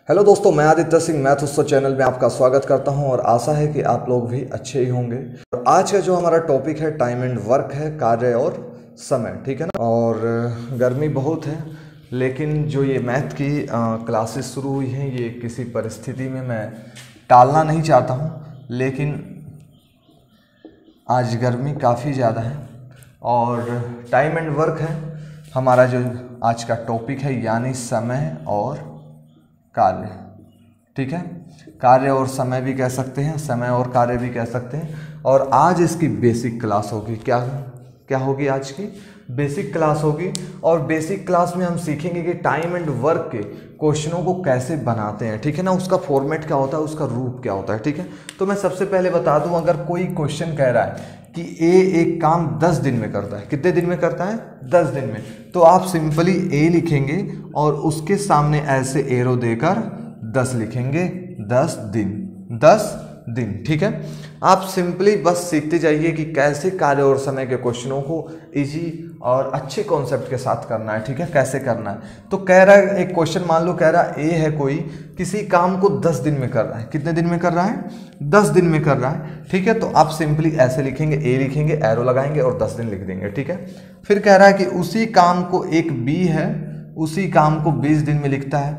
Hello दोस्तों, मैं Aditya Singh math उत्सव चैनल में आपका स्वागत करता हूं और आशा है कि आप लोग भी अच्छे ही होंगे। और आज का जो हमारा टॉपिक है टाइम एंड वर्क है, कार्य और समय, ठीक है ना। और गर्मी बहुत है, लेकिन जो ये मैथ की क्लासेस शुरू हुई हैं ये किसी परिस्थिति में मैं टालना नहीं चाहता हूँ, लेकिन आज गर्मी काफ़ी ज़्यादा है और टाइम एंड वर्क है हमारा जो आज का टॉपिक है, यानी समय और कार्य। ठीक है, कार्य और समय भी कह सकते हैं, समय और कार्य भी कह सकते हैं। और आज इसकी बेसिक क्लास होगी। क्या होगी? आज की बेसिक क्लास होगी। और बेसिक क्लास में हम सीखेंगे कि टाइम एंड वर्क के क्वेश्चनों को कैसे बनाते हैं, ठीक है ना, उसका फॉर्मेट क्या होता है, उसका रूप क्या होता है। ठीक है, तो मैं सबसे पहले बता दूं, अगर कोई क्वेश्चन कह रहा है कि ए एक काम 10 दिन में करता है, कितने दिन में करता है? 10 दिन में, तो आप सिंपली ए लिखेंगे और उसके सामने ऐसे एरो देकर 10 लिखेंगे। 10 दिन। ठीक है, आप सिंपली बस सीखते जाइए कि कैसे कार्य और समय के क्वेश्चनों को इजी और अच्छे कॉन्सेप्ट के साथ करना है। ठीक है, कैसे करना है। तो कह रहा है, एक क्वेश्चन मान लो, कह रहा है ए है कोई, किसी काम को 10 दिन में कर रहा है। कितने दिन में कर रहा है? 10 दिन में कर रहा है। ठीक है, तो आप सिंपली ऐसे लिखेंगे, ए लिखेंगे, एरो लगाएंगे और 10 दिन लिख देंगे। ठीक है, फिर कह रहा है कि उसी काम को एक बी है, उसी काम को 20 दिन में लिखता है,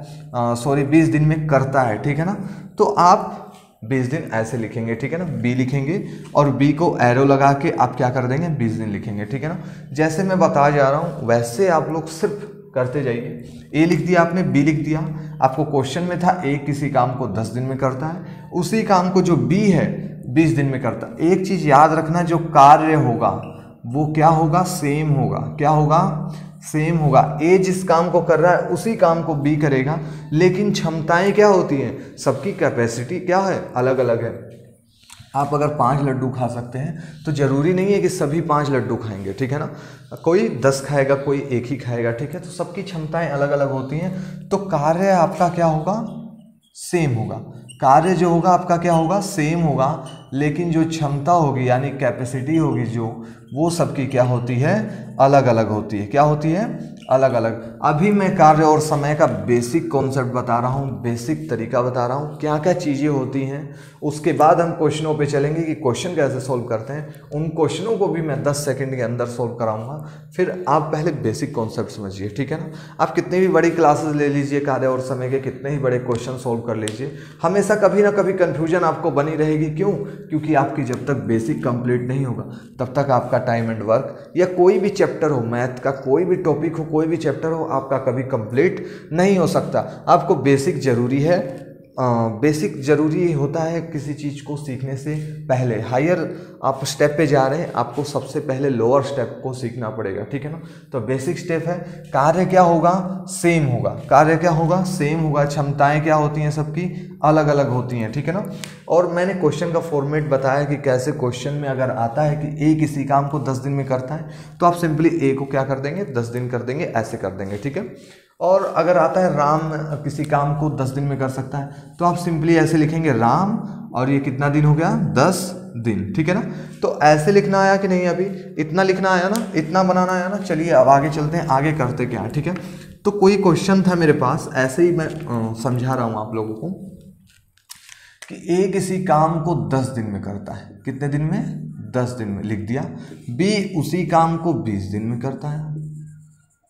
20 दिन में करता है। ठीक है ना, तो आप 20 दिन ऐसे लिखेंगे। ठीक है ना, बी लिखेंगे और बी को एरो लगा के आप क्या कर देंगे? 20 दिन लिखेंगे। ठीक है ना, जैसे मैं बता जा रहा हूँ वैसे आप लोग सिर्फ करते जाइए। ए लिख दिया आपने, बी लिख दिया। आपको क्वेश्चन में था ए किसी काम को 10 दिन में करता है, उसी काम को जो बी है 20 दिन में करता है। एक चीज याद रखना, जो कार्य होगा वो क्या होगा? सेम होगा। क्या होगा? सेम होगा। ए जिस काम को कर रहा है उसी काम को बी करेगा, लेकिन क्षमताएं क्या होती हैं? सबकी कैपेसिटी क्या है? अलग अलग है। आप अगर 5 लड्डू खा सकते हैं तो जरूरी नहीं है कि सभी 5 लड्डू खाएंगे। ठीक है ना, कोई 10 खाएगा, कोई एक ही खाएगा। ठीक है, तो सबकी क्षमताएं अलग अलग होती हैं। तो कार्य आपका क्या होगा? सेम होगा। कार्य जो होगा आपका क्या होगा? सेम होगा, लेकिन जो क्षमता होगी यानी कैपेसिटी होगी जो, वो सबकी क्या होती है? अलग अलग होती है। क्या होती है? अलग अलग। अभी मैं कार्य और समय का बेसिक कॉन्सेप्ट बता रहा हूँ, बेसिक तरीका बता रहा हूँ, क्या क्या चीज़ें होती हैं। उसके बाद हम क्वेश्चनों पे चलेंगे कि क्वेश्चन कैसे सोल्व करते हैं। उन क्वेश्चनों को भी मैं 10 सेकंड के अंदर सोल्व कराऊंगा। फिर आप पहले बेसिक कॉन्सेप्ट समझिए। ठीक है ना, आप कितनी भी बड़ी क्लासेस ले लीजिए, कार्य और समय के कितने ही बड़े क्वेश्चन सोल्व कर लीजिए, हमेशा कभी ना कभी कन्फ्यूजन आपको बनी रहेगी। क्यों? क्योंकि आपकी जब तक बेसिक कंप्लीट नहीं होगा तब तक आपका टाइम एंड वर्क या कोई भी चैप्टर हो, मैथ का कोई भी टॉपिक हो, कोई भी चैप्टर हो, आपका कभी कंप्लीट नहीं हो सकता। आपको बेसिक जरूरी है। बेसिक जरूरी होता है किसी चीज़ को सीखने से पहले। हायर आप स्टेप पे जा रहे हैं, आपको सबसे पहले लोअर स्टेप को सीखना पड़ेगा। ठीक है ना, तो बेसिक स्टेप है, कार्य क्या होगा? सेम होगा। कार्य क्या होगा? सेम होगा। क्षमताएं क्या होती हैं? सबकी अलग अलग होती हैं। ठीक है ना, और मैंने क्वेश्चन का फॉर्मेट बताया कि कैसे क्वेश्चन में अगर आता है कि ए किसी काम को 10 दिन में करता है, तो आप सिंपली ए को क्या कर देंगे? 10 दिन कर देंगे, ऐसे कर देंगे। ठीक है, और अगर आता है राम किसी काम को 10 दिन में कर सकता है, तो आप सिंपली ऐसे लिखेंगे राम, और ये कितना दिन हो गया? 10 दिन। ठीक है ना, तो ऐसे लिखना आया कि नहीं? अभी इतना लिखना आया ना, इतना बनाना आया ना। चलिए अब आगे चलते हैं, आगे करते क्या है। ठीक है, तो कोई क्वेश्चन था मेरे पास, ऐसे ही मैं समझा रहा हूँ आप लोगों को कि ए किसी काम को 10 दिन में करता है। कितने दिन में? 10 दिन में, लिख दिया। बी उसी काम को 20 दिन में करता है।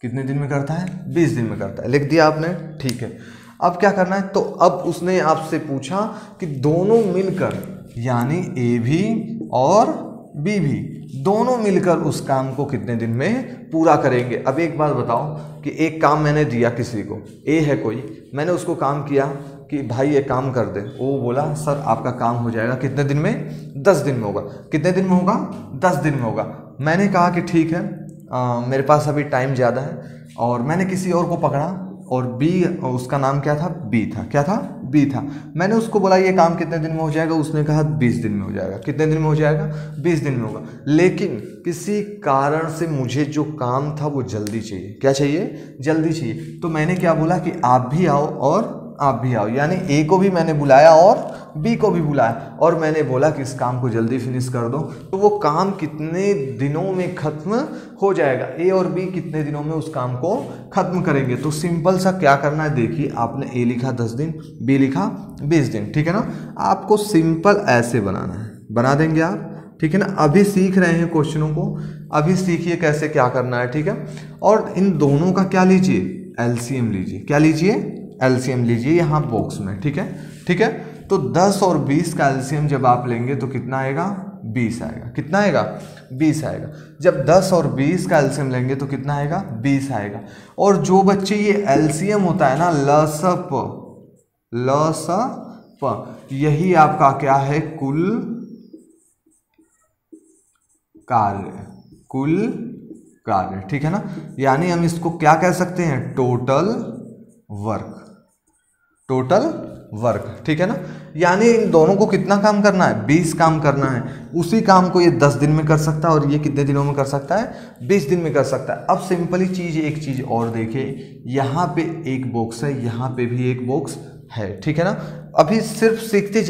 कितने दिन में करता है? 20 दिन में करता है, लिख दिया आपने। ठीक है, अब क्या करना है? तो अब उसने आपसे पूछा कि दोनों मिलकर, यानी ए भी और बी भी, दोनों मिलकर उस काम को कितने दिन में पूरा करेंगे। अब एक बात बताओ कि एक काम मैंने दिया किसी को, ए है कोई, मैंने उसको काम किया कि भाई ये काम कर दे, वो बोला सर आपका काम हो जाएगा कितने दिन में? 10 दिन में होगा। कितने दिन में होगा? 10 दिन में होगा। मैंने कहा कि ठीक है, मेरे पास अभी टाइम ज़्यादा है, और मैंने किसी और को पकड़ा, और बी, उसका नाम क्या था? बी था। क्या था? बी था। मैंने उसको बोला ये काम कितने दिन में हो जाएगा? उसने कहा 20 दिन में हो जाएगा। कितने दिन में हो जाएगा? 20 दिन में होगा। लेकिन किसी कारण से मुझे जो काम था वो जल्दी चाहिए। क्या चाहिए? जल्दी चाहिए। तो मैंने क्या बोला कि आप भी आओ और आप भी आओ, यानी ए को भी मैंने बुलाया और बी को भी बुलाया और मैंने बोला कि इस काम को जल्दी फिनिश कर दो। तो वो काम कितने दिनों में खत्म हो जाएगा, ए और बी कितने दिनों में उस काम को खत्म करेंगे। तो सिंपल सा क्या करना है, देखिए आपने ए लिखा 10 दिन, बी लिखा 20 दिन, ठीक है ना। आपको सिंपल ऐसे बनाना है, बना देंगे आप, ठीक है ना। अभी सीख रहे हैं क्वेश्चनों को, अभी सीखिए कैसे क्या करना है, ठीक है। और इन दोनों का क्या लीजिए, एलसीएम लीजिए। क्या लीजिए, एलसीएम लीजिए यहाँ बॉक्स में, ठीक है, ठीक है। तो 10 और 20 का एलसीएम जब आप लेंगे तो कितना आएगा, 20 आएगा। कितना आएगा, 20 आएगा। जब 10 और 20 का एलसीएम लेंगे तो कितना आएगा, 20 आएगा। और जो बच्चे ये एलसीएम होता है ना, लसप, यही आपका क्या है, कुल कार्य, ठीक है ना। यानी हम इसको क्या कह सकते हैं, टोटल वर्क, ठीक है ना। यानी इन दोनों को कितना काम करना है, 20 काम करना है। उसी काम को ये 10 दिन में कर सकता है और ये कितने दिनों में कर सकता है, 20 दिन में कर सकता है। अब सिंपली एक चीज और देखिए, यहाँ पे एक बॉक्स है, यहाँ पे भी एक बॉक्स है, ठीक है ना। अभी सिर्फ सीखते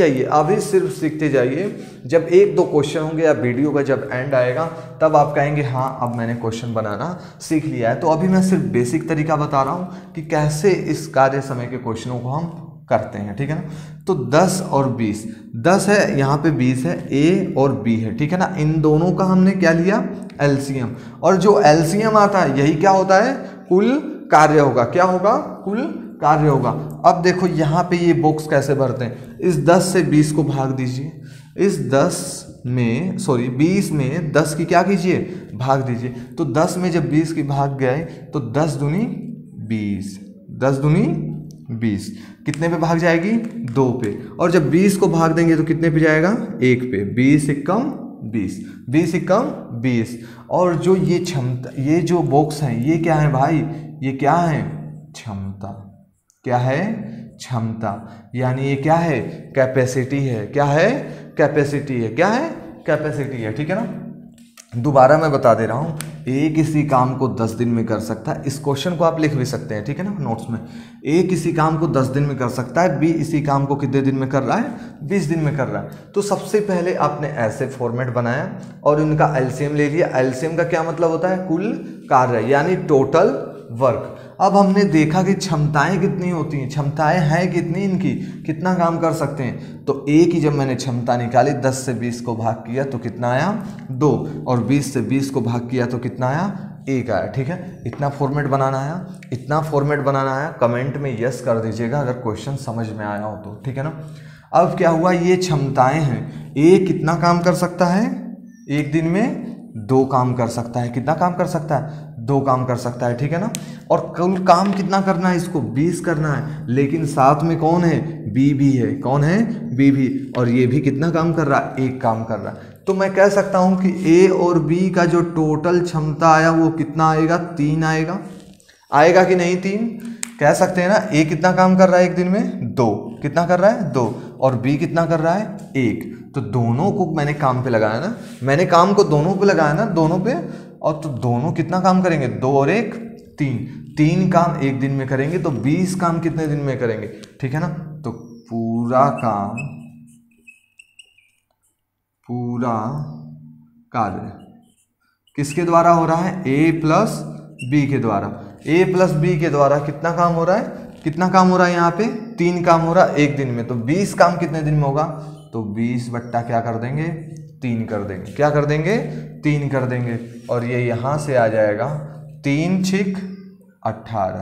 जाइए, जब 1-2 क्वेश्चन होंगे या वीडियो का जब एंड आएगा तब आप कहेंगे हाँ अब मैंने क्वेश्चन बनाना सीख लिया है। तो अभी मैं सिर्फ बेसिक तरीका बता रहा हूँ कि कैसे इस कार्य समय के क्वेश्चनों को हम करते हैं, ठीक है ना। तो 10 और 20, 10 है यहाँ पे, 20 है, ए और बी है, ठीक है ना। इन दोनों का हमने क्या लिया, एलसीएम। और जो एलसीएम आता है यही क्या होता है, कुल कार्य होगा। क्या होगा, कुल कार्य होगा। अब देखो यहाँ पे ये बॉक्स कैसे भरते हैं, इस 10 से 20 को भाग दीजिए, इस 20 में 10 की क्या कीजिए, भाग दीजिए। तो 10 में जब 20 की भाग गए तो 10 दूनी 20, कितने पे भाग जाएगी, 2 पे। और जब 20 को भाग देंगे तो कितने पे जाएगा, 1 पे। 20 एकम 20। और जो ये क्षमता, ये जो बॉक्स है ये क्या है भाई, ये क्या है, क्षमता। क्या है, क्षमता। यानी ये क्या है, कैपेसिटी है। क्या है, कैपेसिटी है। क्या है, कैपेसिटी है, ठीक है ना। दोबारा मैं बता दे रहा हूँ, ए किसी काम को 10 दिन में कर सकता है। इस क्वेश्चन को आप लिख भी सकते हैं, ठीक है ना, नोट्स में। ए किसी काम को 10 दिन में कर सकता है, बी इसी काम को कितने दिन में कर रहा है, 20 दिन में कर रहा है। तो सबसे पहले आपने ऐसे फॉर्मेट बनाया और उनका एलसीएम ले लिया। एलसीएम का क्या मतलब होता है, कुल कार्य, यानी टोटल वर्क। अब हमने देखा कि क्षमताएं कितनी होती हैं, क्षमताएं हैं कितनी, इनकी कितना काम कर सकते हैं। तो ए की जब मैंने क्षमता निकाली, 10 से 20 को भाग किया तो कितना आया, 2। और 20 से 20 को भाग किया तो कितना आया, 1 आया, ठीक है। इतना फॉर्मेट बनाना आया, कमेंट में यस कर दीजिएगा अगर क्वेश्चन समझ में आया हो तो, ठीक है ना। अब क्या हुआ, ये क्षमताएं हैं। ए कितना काम कर सकता है, एक दिन में 2 काम कर सकता है। कितना काम कर सकता है, 2 काम कर सकता है, ठीक है ना। और कुल काम कितना करना है, इसको 20 करना है। लेकिन साथ में कौन है, बी भी है। कौन है, बी भी। और ये भी कितना काम कर रहा है, 1 काम कर रहा है। तो मैं कह सकता हूं कि ए और बी का जो टोटल क्षमता आया वो कितना आएगा, 3 आएगा। आएगा कि नहीं, 3 कह सकते हैं ना। ए कितना काम कर रहा है एक दिन में, 2। कितना कर रहा है, 2। और बी कितना कर रहा है, 1। तो दोनों को मैंने काम पे लगाया ना, मैंने काम को दोनों पे लगाया ना, दोनों पे। और तो दोनों कितना काम करेंगे, 2 और 1 3 काम एक दिन में करेंगे। तो 20 काम कितने दिन में करेंगे, ठीक है ना। तो पूरा कार्य किसके द्वारा हो रहा है, ए प्लस बी के द्वारा। ए प्लस बी के द्वारा कितना काम हो रहा है, कितना काम हो रहा है, यहाँ पे 3 काम हो रहा है एक दिन में। तो 20 काम कितने दिन में होगा, तो 20 बट्टा क्या कर देंगे, 3 कर देंगे। क्या कर देंगे, 3 कर देंगे। और ये यहाँ से आ जाएगा 3 छिक 18,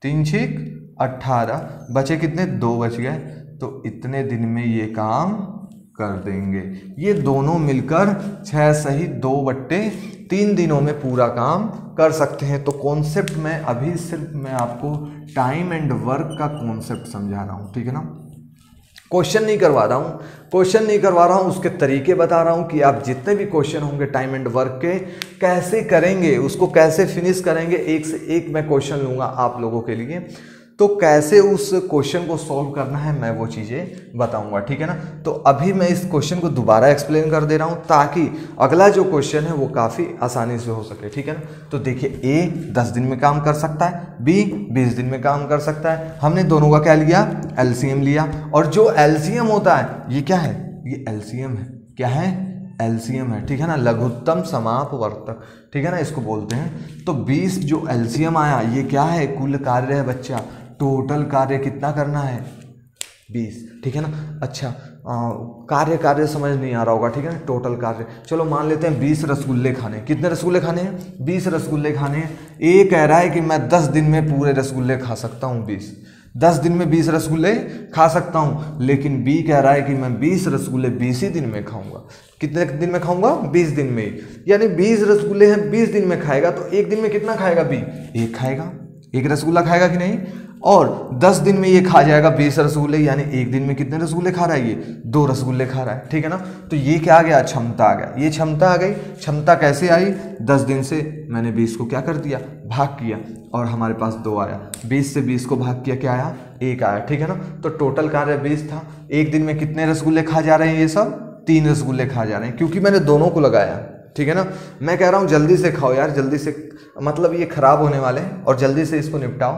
3 छिक 18, बचे कितने, 2 बच गए। तो इतने दिन में ये काम कर देंगे। ये दोनों मिलकर 6 सही 2/3 दिनों में पूरा काम कर सकते हैं। तो कॉन्सेप्ट में अभी सिर्फ मैं आपको टाइम एंड वर्क का कॉन्सेप्ट समझा रहा हूँ, ठीक है ना। क्वेश्चन नहीं करवा रहा हूँ, उसके तरीके बता रहा हूँ कि आप जितने भी क्वेश्चन होंगे टाइम एंड वर्क के कैसे करेंगे, उसको कैसे फिनिश करेंगे। एक से एक मैं क्वेश्चन लूँगा आप लोगों के लिए। तो कैसे उस क्वेश्चन को सॉल्व करना है मैं वो चीज़ें बताऊंगा, ठीक है ना। तो अभी मैं इस क्वेश्चन को दोबारा एक्सप्लेन कर दे रहा हूँ ताकि अगला जो क्वेश्चन है वो काफ़ी आसानी से हो सके, ठीक है ना। तो देखिए, ए 10 दिन में काम कर सकता है, बी 20 दिन में काम कर सकता है। हमने दोनों का क्या लिया, एलसीएम लिया, और जो एलसीएम होता है ये क्या है, ये एलसीएम है। क्या है, एलसीएम है, ठीक है ना, लघुत्तम समापवर्तक, ठीक है ना, इसको बोलते हैं। तो 20 जो एलसीएम आया ये क्या है, कुल कार्य है बच्चा, टोटल कार्य कितना करना है, 20, ठीक है ना। अच्छा, कार्य समझ नहीं आ रहा होगा, ठीक है ना, टोटल कार्य। चलो मान लेते हैं 20 रसगुल्ले खाने, कितने रसगुल्ले खाने हैं, 20 रसगुल्ले खाने हैं। ए कह रहा है कि मैं 10 दिन में पूरे रसगुल्ले खा सकता हूँ, 10 दिन में 20 रसगुल्ले खा सकता हूँ। लेकिन बी कह रहा है कि मैं 20 रसगुल्ले 20 ही दिन में खाऊंगा। कितने दिन में खाऊंगा, 20 दिन में। यानी 20 रसगुल्ले हैं, 20 दिन में खाएगा, तो एक दिन में कितना खाएगा बी, एक खाएगा, एक रसगुल्ला खाएगा कि नहीं। और 10 दिन में ये खा जाएगा 20 रसगुल्ले, यानी एक दिन में कितने रसगुल्ले खा रहा है, ये 2 रसगुल्ले खा रहा है, ठीक है ना। तो ये क्या आ गया, क्षमता आ गया। ये क्षमता आ गई। क्षमता कैसे आई, 10 दिन से मैंने 20 को क्या कर दिया, भाग किया, और हमारे पास 2 आया। 20 से 20 को भाग किया, क्या आया, 1 आया, ठीक है ना। तो टोटल कार्य 20 था। एक दिन में कितने रसगुल्ले खा जा रहे हैं, ये सब 3 रसगुल्ले खा जा रहे हैं, क्योंकि मैंने दोनों को लगाया, ठीक है ना। मैं कह रहा हूँ जल्दी से खाओ यार, जल्दी से, मतलब ये खराब होने वाले हैं और जल्दी से इसको निपटाओ।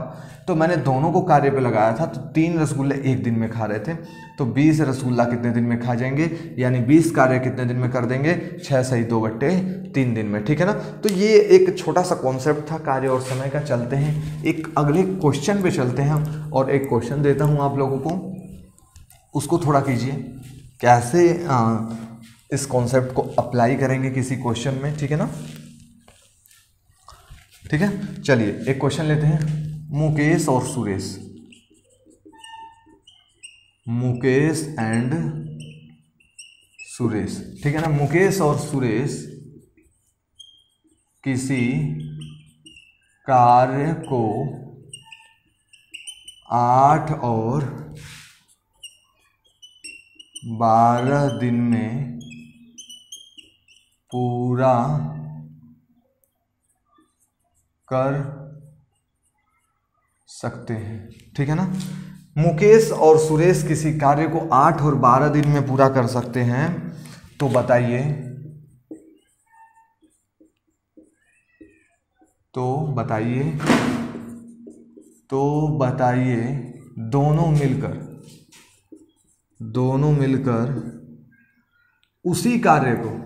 तो मैंने दोनों को कार्य पे लगाया था, तो 3 रसगुल्ले एक दिन में खा रहे थे, तो 20 रसगुल्ला कितने दिन में खा जाएंगे, यानी 20 कार्य कितने दिन में कर देंगे, 6 सही 2/3 दिन में, ठीक है ना। तो ये एक छोटा सा कॉन्सेप्ट था कार्य और समय का। चलते हैं एक अगले क्वेश्चन पे चलते हैं, और एक क्वेश्चन देता हूँ आप लोगों को, उसको थोड़ा कीजिए कैसे इस कॉन्सेप्ट को अप्लाई करेंगे किसी क्वेश्चन में, ठीक है ना। ठीक है, चलिए एक क्वेश्चन लेते हैं। मुकेश और सुरेश, मुकेश एंड सुरेश, ठीक है ना। मुकेश और सुरेश किसी कार्य को 8 और 12 दिन में पूरा कर सकते हैं, ठीक है ना। मुकेश और सुरेश किसी कार्य को 8 और 12 दिन में पूरा कर सकते हैं, तो बताइए, तो बताइए दोनों मिलकर उसी कार्य को,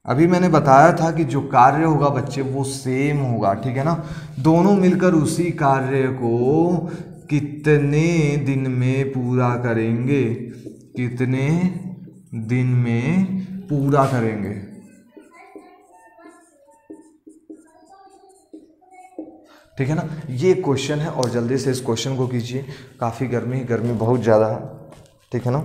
अभी मैंने बताया था कि जो कार्य होगा बच्चे वो सेम होगा, ठीक है ना। दोनों मिलकर उसी कार्य को कितने दिन में पूरा करेंगे, कितने दिन में पूरा करेंगे, ठीक है ना। ये क्वेश्चन है और जल्दी से इस क्वेश्चन को कीजिए। काफ़ी गर्मी बहुत ज़्यादा है, ठीक है ना।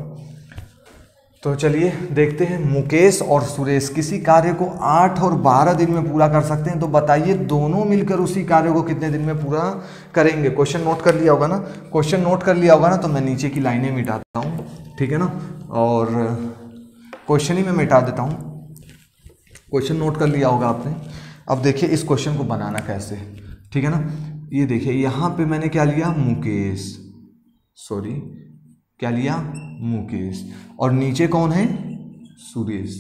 तो चलिए देखते हैं, मुकेश और सुरेश किसी कार्य को 8 और 12 दिन में पूरा कर सकते हैं, तो बताइए दोनों मिलकर उसी कार्य को कितने दिन में पूरा करेंगे। क्वेश्चन नोट कर लिया होगा ना, क्वेश्चन नोट कर लिया होगा ना, तो मैं नीचे की लाइनें मिटाता हूँ, ठीक है ना, और क्वेश्चन ही मैं मिटा देता हूँ। क्वेश्चन नोट कर लिया होगा आपने। अब देखिए इस क्वेश्चन को बनाना कैसे, ठीक है ना। ये देखिए यहाँ पे मैंने क्या लिया, मुकेश, सॉरी क्या लिया, मुकेश, और नीचे कौन है, सुरेश,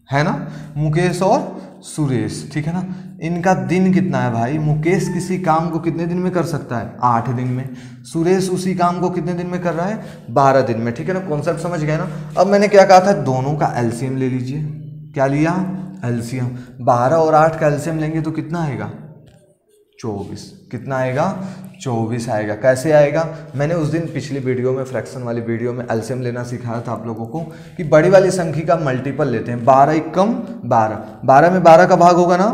है ना। मुकेश और सुरेश, ठीक है ना। इनका दिन कितना है भाई, मुकेश किसी काम को कितने दिन में कर सकता है, 8 दिन में। सुरेश उसी काम को कितने दिन में कर रहा है, 12 दिन में, ठीक है ना। कॉन्सेप्ट समझ गए ना। अब मैंने क्या कहा था, दोनों का एलसीएम ले लीजिए। क्या लिया, एलसीएम। 12 और 8 का एलसीएम लेंगे तो कितना आएगा, 24। कितना आएगा, 24 आएगा। कैसे आएगा, मैंने उस दिन पिछली वीडियो में, फ्रैक्शन वाली वीडियो में एलसीएम लेना सिखाया था आप लोगों को कि बड़ी वाली संख्या का मल्टीपल लेते हैं। 12 एकम 12, 12 में 12 का भाग होगा ना,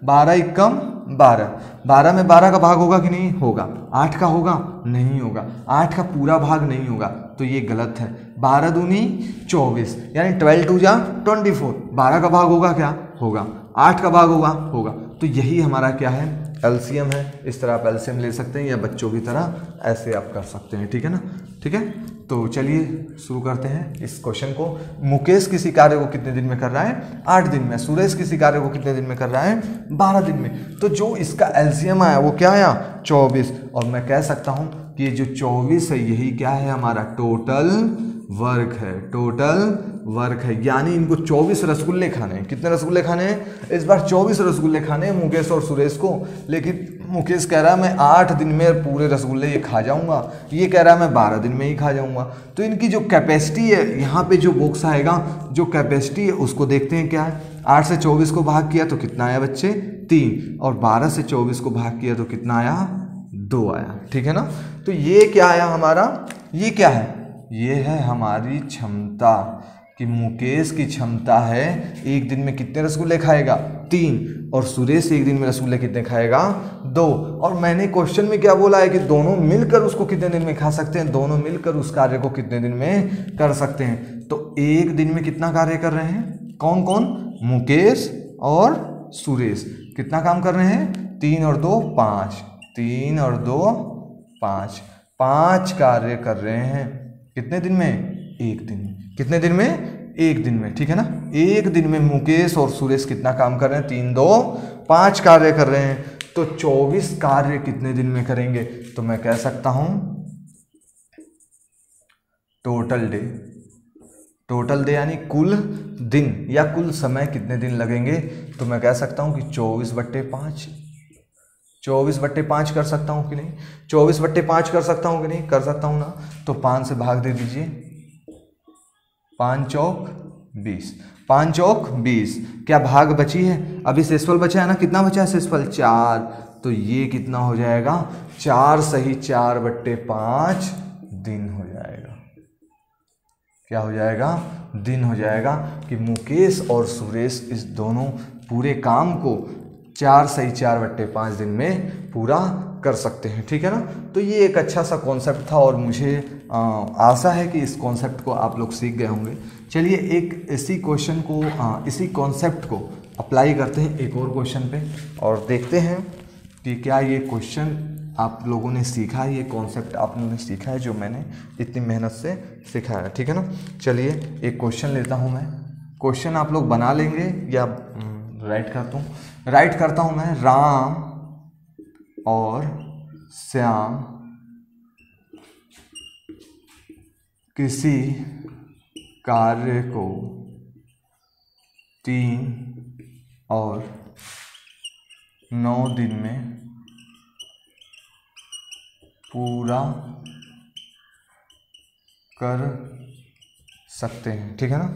12 एकम 12, 12 में 12 का भाग होगा कि नहीं होगा, 8 का होगा नहीं होगा, 8 का पूरा भाग नहीं होगा, तो ये गलत है। 12 दूनी 24, यानी 12 2 जा 24, 12 का भाग होगा क्या, होगा, 8 का भाग होगा। तो यही हमारा क्या है, एलसीएम है। इस तरह आप एलसीएम ले सकते हैं या बच्चों की तरह ऐसे आप कर सकते हैं, ठीक है ना। ठीक है, तो चलिए शुरू करते हैं इस क्वेश्चन को। मुकेश किसी कार्य को कितने दिन में कर रहा है, 8 दिन में। सुरेश किसी कार्य को कितने दिन में कर रहा है, 12 दिन में। तो जो इसका एलसीएम आया वो क्या आया, 24, और मैं कह सकता हूँ कि ये जो 24 है यही क्या है हमारा टोटल वर्क है, टोटल वर्क है। यानी इनको 24 रसगुल्ले खाने हैं। कितने रसगुल्ले खाने हैं इस बार? 24 रसगुल्ले खाने हैं मुकेश और सुरेश को। लेकिन मुकेश कह रहा है मैं 8 दिन में पूरे रसगुल्ले ये खा जाऊंगा, ये कह रहा है मैं 12 दिन में ही खा जाऊंगा। तो इनकी जो कैपेसिटी है यहाँ पे जो बॉक्स आएगा, जो कैपेसिटी है उसको देखते हैं क्या है। 8 से 24 को भाग किया तो कितना आया बच्चे? 3। और 12 से 24 को भाग किया तो कितना आया? 2 आया। ठीक है ना। तो ये क्या आया हमारा? ये क्या है? ये है हमारी क्षमता, कि मुकेश की क्षमता है एक दिन में कितने रसगुल्ले खाएगा? 3। और सुरेश एक दिन में रसगुल्ले कितने खाएगा? 2। और मैंने क्वेश्चन में क्या बोला है कि दोनों मिलकर उसको कितने दिन में खा सकते हैं? दोनों मिलकर उस कार्य को कितने दिन में कर सकते हैं? तो एक दिन में कितना कार्य कर रहे हैं? कौन कौन? मुकेश और सुरेश कितना काम कर रहे हैं? 3 और 2 5, 3 और 2 5, 5 कार्य कर रहे हैं। कितने दिन में? एक दिन में। कितने दिन में? एक दिन में। ठीक है ना। एक दिन में मुकेश और सुरेश कितना काम कर रहे हैं? 3 2 5 कार्य कर रहे हैं। तो 24 कार्य कितने दिन में करेंगे? तो मैं कह सकता हूं टोटल डे। टोटल डे यानी कुल दिन या कुल समय कितने दिन लगेंगे? तो मैं कह सकता हूं कि 24/5। 24/5 कर सकता हूं कि नहीं? 24/5 कर सकता हूं कि नहीं? कर सकता हूं ना। तो 5 से भाग दे दीजिए। 5 चौक 20, 5 चौक 20। क्या भाग बची है? अभी शेषफल बचा है ना। कितना बचा है शेषफल? 4। तो ये कितना हो जाएगा? 4 सही 4/5 दिन हो जाएगा। क्या हो जाएगा? दिन हो जाएगा। कि मुकेश और सुरेश इस दोनों पूरे काम को 4 सही 4/5 दिन में पूरा कर सकते हैं। ठीक है ना। तो ये एक अच्छा सा कॉन्सेप्ट था और मुझे आशा है कि इस कॉन्सेप्ट को आप लोग सीख गए होंगे। चलिए एक इसी क्वेश्चन को इसी कॉन्सेप्ट को अप्लाई करते हैं एक और क्वेश्चन पे और देखते हैं कि क्या ये क्वेश्चन आप लोगों ने सीखा है, ये कॉन्सेप्ट आप लोगों ने सीखा है जो मैंने इतनी मेहनत से सिखाया। ठीक है ना। चलिए एक क्वेश्चन लेता हूँ मैं। क्वेश्चन आप लोग बना लेंगे या राइट करता हूँ मैं। राम और श्याम किसी कार्य को 3 और 9 दिन में पूरा कर सकते हैं। ठीक है ना।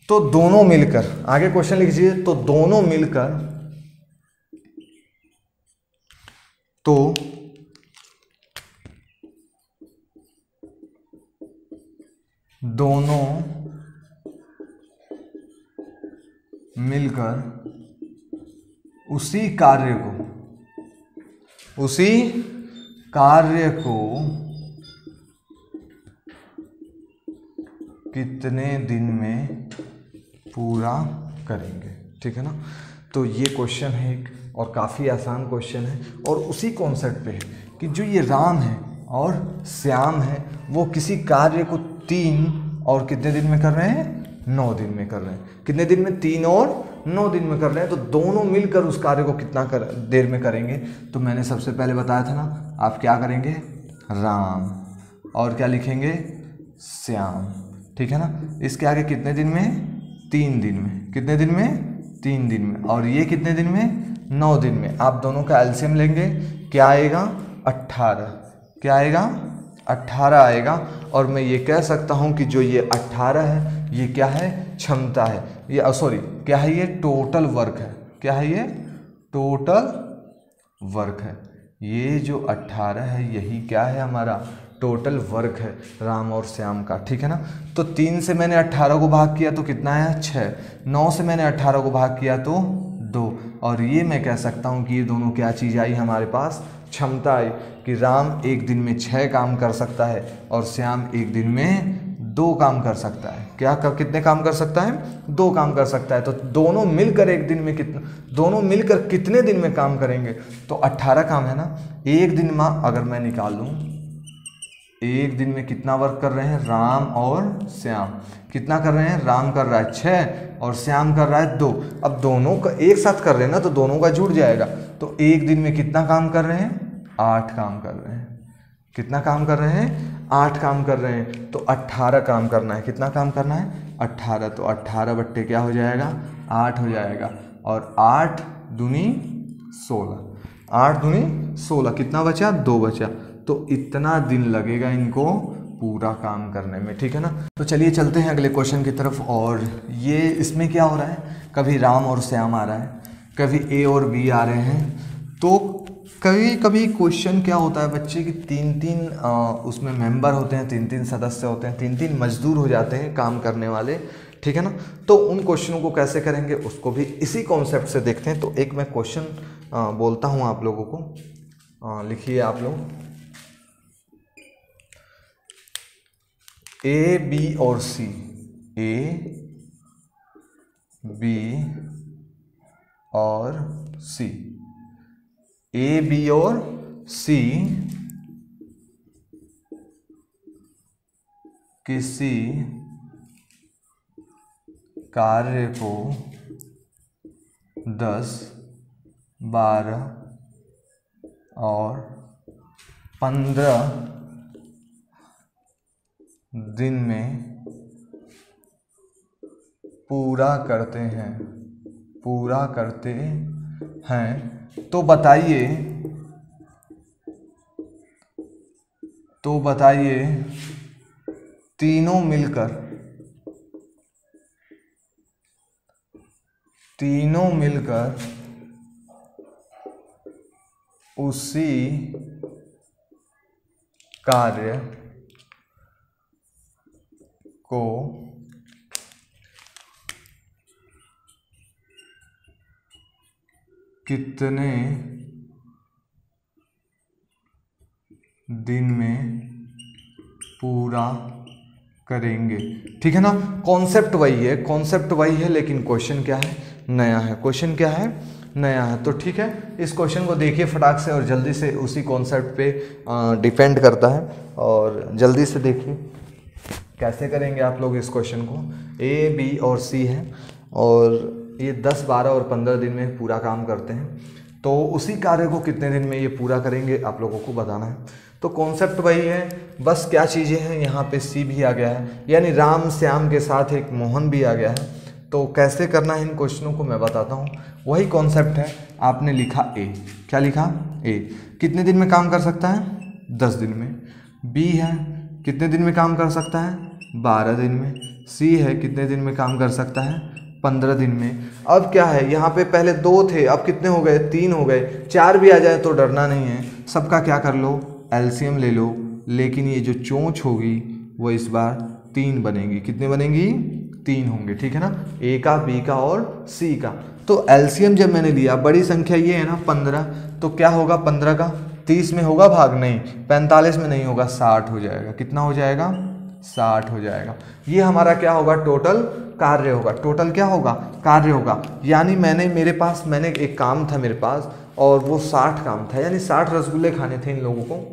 तो दोनों मिलकर, आगे क्वेश्चन लिखिए, तो दोनों मिलकर उसी कार्य को कितने दिन में पूरा करेंगे। ठीक है ना। तो ये क्वेश्चन है एक और काफ़ी आसान क्वेश्चन है और उसी कॉन्सेप्ट पे है कि जो ये राम है और श्याम है वो किसी कार्य को 3 और कितने दिन में कर रहे हैं? 9 दिन में कर रहे हैं। कितने दिन में? 3 और 9 दिन में कर रहे हैं। तो दोनों मिलकर उस कार्य को कितना देर में करेंगे? तो मैंने सबसे पहले बताया था ना, आप क्या करेंगे? राम और क्या लिखेंगे? श्याम। ठीक है ना। इसके आगे कितने दिन में? 3 दिन में। कितने दिन में? 3 दिन में। और ये कितने दिन में? 9 दिन में। आप दोनों का एलसीएम लेंगे, क्या आएगा? 18। क्या आएगा? 18 आएगा। और मैं ये कह सकता हूँ कि जो ये 18 है ये क्या है? क्षमता है। ये सॉरी क्या है? ये टोटल वर्क है। क्या है? ये टोटल वर्क है। ये जो 18 है यही क्या है? हमारा टोटल वर्क है राम और श्याम का। ठीक है ना। तो 3 से मैंने 18 को भाग किया तो कितना आया? 6। 9 से मैंने 18 को भाग किया तो 2। और ये मैं कह सकता हूँ कि ये दोनों क्या चीज़ आई हमारे पास? क्षमता आई कि राम एक दिन में 6 काम कर सकता है और श्याम एक दिन में 2 काम कर सकता है। कितने काम कर सकता है? 2 काम कर सकता है। तो दोनों मिलकर एक दिन में दोनों मिलकर कितने दिन में काम करेंगे? तो 18 काम है ना। एक दिन में अगर मैं निकाल लूँ, एक दिन में कितना वर्क कर रहे हैं? राम और श्याम कितना कर रहे हैं? राम कर रहा है 6 और श्याम कर रहा है 2। अब दोनों का एक साथ कर रहे हैं ना तो दोनों का जुड़ जाएगा। तो एक दिन में कितना काम कर रहे हैं? 8 काम कर रहे हैं। कितना काम कर रहे हैं? 8 काम कर रहे हैं। तो 18 काम करना है। कितना काम करना है? 18। तो 18 बट्टे क्या हो जाएगा? 8 हो जाएगा। और 8 दूनी 16, 8 दूनी 16, कितना बचा? 2 बचा। तो इतना दिन लगेगा इनको पूरा काम करने में, ठीक है ना। तो चलिए चलते हैं अगले क्वेश्चन की तरफ। और ये इसमें क्या हो रहा है, कभी राम और श्याम आ रहा है, कभी ए और बी आ रहे हैं। तो कभी कभी क्वेश्चन क्या होता है बच्चे कि 3-3 उसमें मेंबर होते हैं, 3-3 सदस्य होते हैं, 3-3 मजदूर हो जाते हैं काम करने वाले, ठीक है ना। तो उन क्वेश्चनों को कैसे करेंगे उसको भी इसी कॉन्सेप्ट से देखते हैं। तो एक मैं क्वेश्चन बोलता हूँ आप लोगों को, लिखिए आप लोग। ए बी और सी, ए बी और सी, ए बी और सी किसी कार्य को 10, 12 और 15 दिन में पूरा करते हैं, तो बताइए तीनों मिलकर उसी कार्य को कितने दिन में पूरा करेंगे, ठीक है ना। कॉन्सेप्ट वही है, लेकिन क्वेश्चन क्या है? नया है। क्वेश्चन क्या है? नया है। तो ठीक है, इस क्वेश्चन को देखिए फटाक से और जल्दी से, उसी कॉन्सेप्ट पे डिपेंड करता है। और जल्दी से देखिए कैसे करेंगे आप लोग इस क्वेश्चन को। ए बी और सी है और ये 10, 12 और 15 दिन में पूरा काम करते हैं। तो उसी कार्य को कितने दिन में ये पूरा करेंगे आप लोगों को बताना है। तो कॉन्सेप्ट वही है, बस क्या चीज़ें हैं, यहाँ पे सी भी आ गया है, यानी राम श्याम के साथ एक मोहन भी आ गया है। तो कैसे करना है इन क्वेश्चनों को मैं बताता हूँ। वही कॉन्सेप्ट है, आपने लिखा ए, क्या लिखा? ए कितने दिन में काम कर सकता है? 10 दिन में। बी है, कितने दिन में काम कर सकता है? 12 दिन में। सी है, कितने दिन में काम कर सकता है? 15 दिन में। अब क्या है, यहाँ पे पहले 2 थे, अब कितने हो गए? 3 हो गए। 4 भी आ जाए तो डरना नहीं है, सबका क्या कर लो? एलसीएम ले लो। लेकिन ये जो चोंच होगी वो इस बार 3 बनेगी। कितने बनेंगी? 3 होंगे, ठीक है ना। ए का, बी का और सी का। तो एलसीएम जब मैंने लिया, बड़ी संख्या ये है ना 15, तो क्या होगा 15 का? 30 में होगा भाग? नहीं। 45 में नहीं होगा, 60 हो जाएगा। कितना हो जाएगा? 60 हो जाएगा। ये हमारा क्या होगा? टोटल कार्य होगा। टोटल क्या होगा? कार्य होगा। यानी मैंने एक काम था मेरे पास और वो 60 काम था, यानी 60 रसगुल्ले खाने थे इन लोगों को।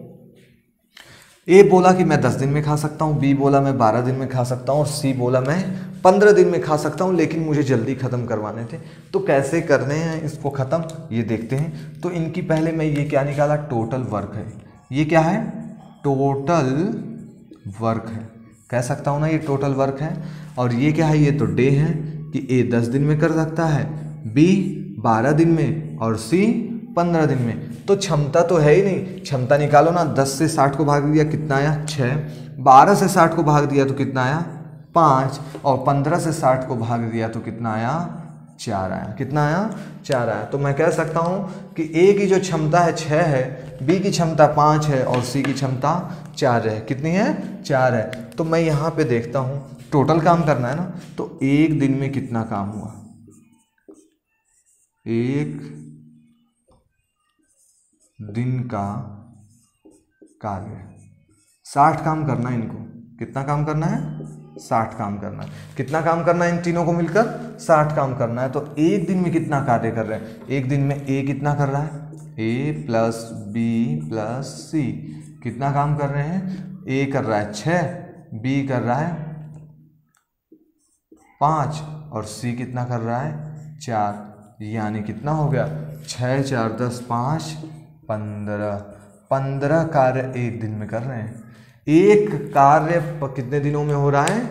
ए बोला कि मैं 10 दिन में खा सकता हूँ, बी बोला मैं 12 दिन में खा सकता हूँ और सी बोला मैं 15 दिन में खा सकता हूँ, लेकिन मुझे जल्दी ख़त्म करवाने थे। तो कैसे करने हैं इसको ख़त्म, ये देखते हैं। तो इनकी पहले मैं ये क्या निकाला? टोटल वर्क है। ये क्या है? टोटल वर्क है, कह सकता हूँ ना, ये टोटल वर्क है। और ये क्या है? ये तो डे है कि ए 10 दिन में कर सकता है, बी 12 दिन में और सी 15 दिन में। तो क्षमता तो है ही नहीं, क्षमता निकालो ना। 10 से 60 को भाग दिया, कितना आया? 6। 12 से 60 को भाग दिया तो कितना आया? 5। और 15 से 60 को भाग दिया तो कितना आया? 4 आया। कितना आया? 4 आया। तो मैं कह सकता हूँ कि ए की जो क्षमता है 6 है, बी की क्षमता 5 है और सी की क्षमता 4 है। कितनी है? 4 है। तो मैं यहाँ पे देखता हूँ, टोटल काम करना है ना, तो एक दिन में कितना काम हुआ? एक दिन का कार्य 60 काम करना है इनको। कितना काम करना है? 60 काम करना है। कितना काम करना है इन तीनों को मिलकर? 60 काम करना है। तो एक दिन में कितना कार्य कर रहे हैं? एक दिन में ए कितना कर रहा है? ए प्लस बी प्लस सी कितना काम कर रहे हैं? ए कर रहा है 6, बी कर रहा है 5 और सी कितना कर रहा है? 4। यानी कितना हो गया? 6, 4, 10, 5, 15। 15 कार्य एक दिन में कर रहे हैं। एक कार्य कितने दिनों में हो रहा है?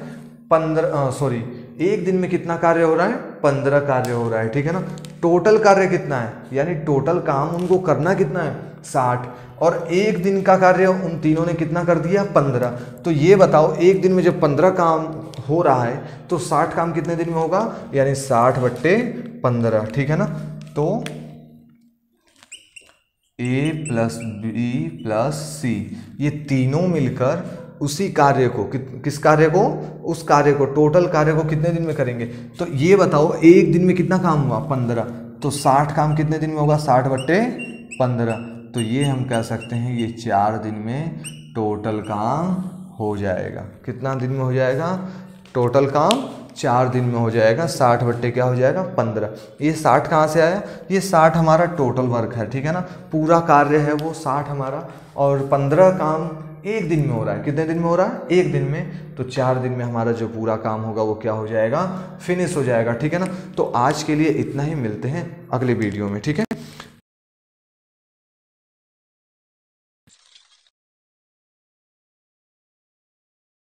15 एक दिन में कितना कार्य हो रहा है? 15 कार्य हो रहा है, ठीक है ना। टोटल कार्य कितना है, यानी टोटल काम उनको करना कितना है? 60। और एक दिन का कार्य उन तीनों ने कितना कर दिया? 15। तो ये बताओ एक दिन में जब 15 काम हो रहा है तो 60 काम कितने दिन में होगा? यानी 60/15, ठीक है ना। तो A + B + C ये तीनों मिलकर उसी कार्य को किस कार्य को? उस कार्य को, टोटल कार्य को कितने दिन में करेंगे? तो ये बताओ एक दिन में कितना काम हुआ? 15। तो 60 काम कितने दिन में होगा? 60/15। तो ये हम कह सकते हैं ये 4 दिन में टोटल काम हो जाएगा। कितना दिन में हो जाएगा? टोटल काम 4 दिन में हो जाएगा। 60 क्या हो जाएगा? 15। ये 60 कहाँ से आया? ये 60 हमारा टोटल वर्क है, ठीक है ना। पूरा कार्य है वो 60 हमारा, और 15 काम एक दिन में हो रहा है। कितने दिन में हो रहा है? एक दिन में। तो 4 दिन में हमारा जो पूरा काम होगा वो क्या हो जाएगा? फिनिश हो जाएगा, ठीक है ना। तो आज के लिए इतना ही, मिलते हैं अगले वीडियो में, ठीक है।